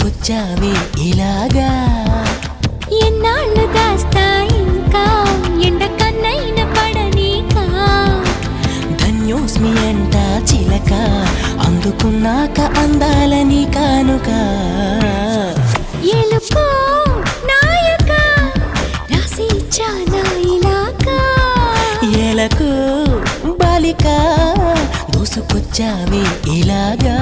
దూసుకొచ్చావే ఇలాగా ఎన్నాళ్ళు దాస్తా ఇంకా ఎండ కన్నైన పడనీకా ధన్యోస్మి అంట చిలక అందుకున్నాక అందాలని కానుక ఎలుకో నాయక రాసి చాలా ఇలాగా ఎలకు బాలిక దూసుకొచ్చావే ఇలాగా